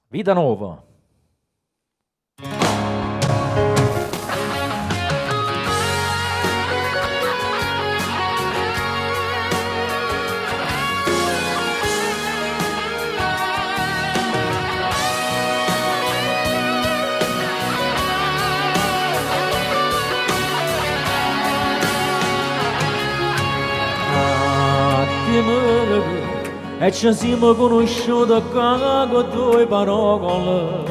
Vita Nuova. E ci siamo conosciuti con due parole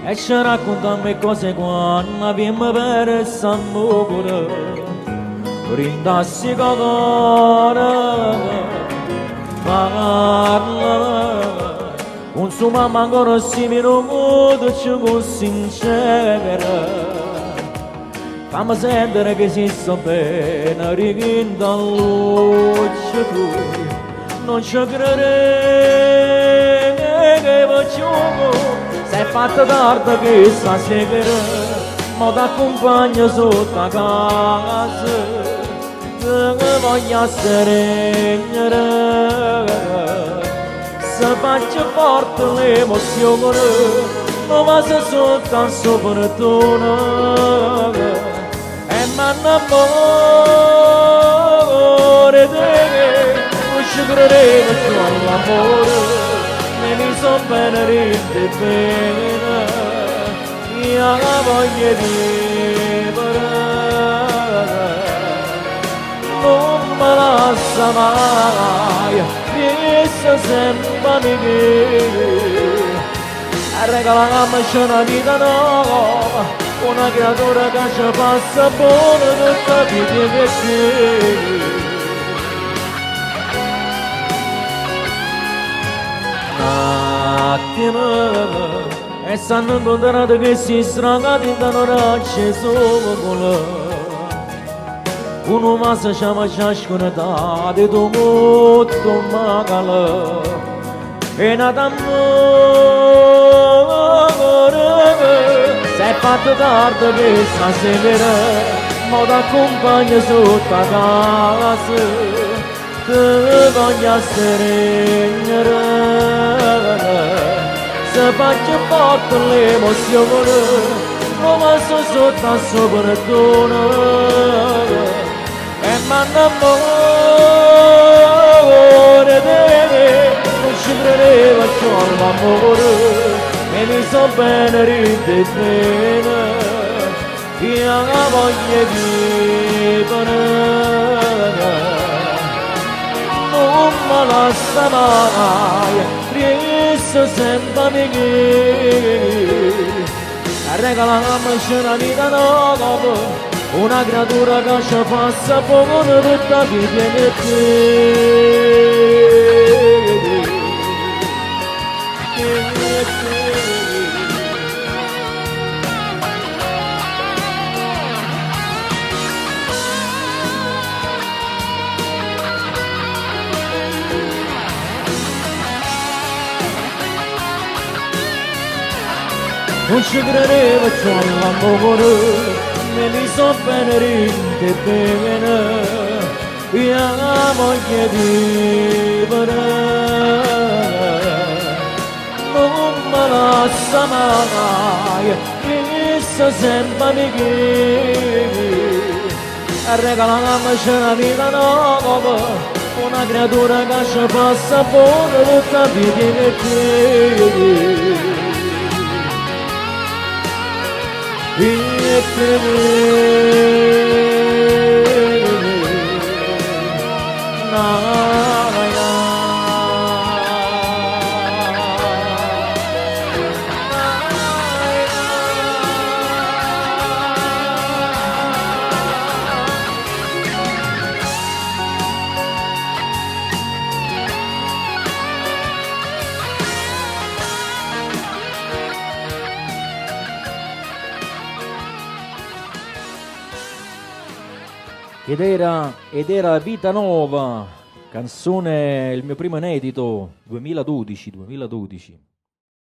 e ci raccontiamo cose quando abbiamo perso amore rindassi cagare parla consumiamo ancora 6 minuti ci con sincera fammi sentire che si sta bene, richienda luce tu, non ci credere che facciamo, sei fatta tardi che stasera, ma ti accompagno sotto a casa, che voglio serenare, se faccio forte l'emozione, non va se sotto sopra tu. Ma l'amore non ci credevo più all'amore ne mi son bene rinde bene io la voglio vivere non me lascia mai resta sempre amiche regalammoci una vita nuova una creatura che ci passa buona tutta vita che te un attimo e stanno incontrati che si strangati da non acceso con uno ma se chiama ciascuno da di tu molto magala e nata sei fatto tardi che stasera ma ti accompagno sotto a casa ti voglio serenare se faccio forte l'emozione non mi sto sotto a sopra tu e m'annamore non ci credevo più all'amore e mi so bene ride bene io la voglio vivere non me lascia mai resta sempre amiche regalammoci una vita nuova una creatura che ci passa poco tutta vita che te non ci credevo più all'amore ne mi so bene rinde bene io la voglio vivere non me lascia mai resta sempre amiche regalammoci una vita nuova una creatura che ci passa buona tutta vita che te Ed era Vita Nuova, canzone, il mio primo inedito, 2012.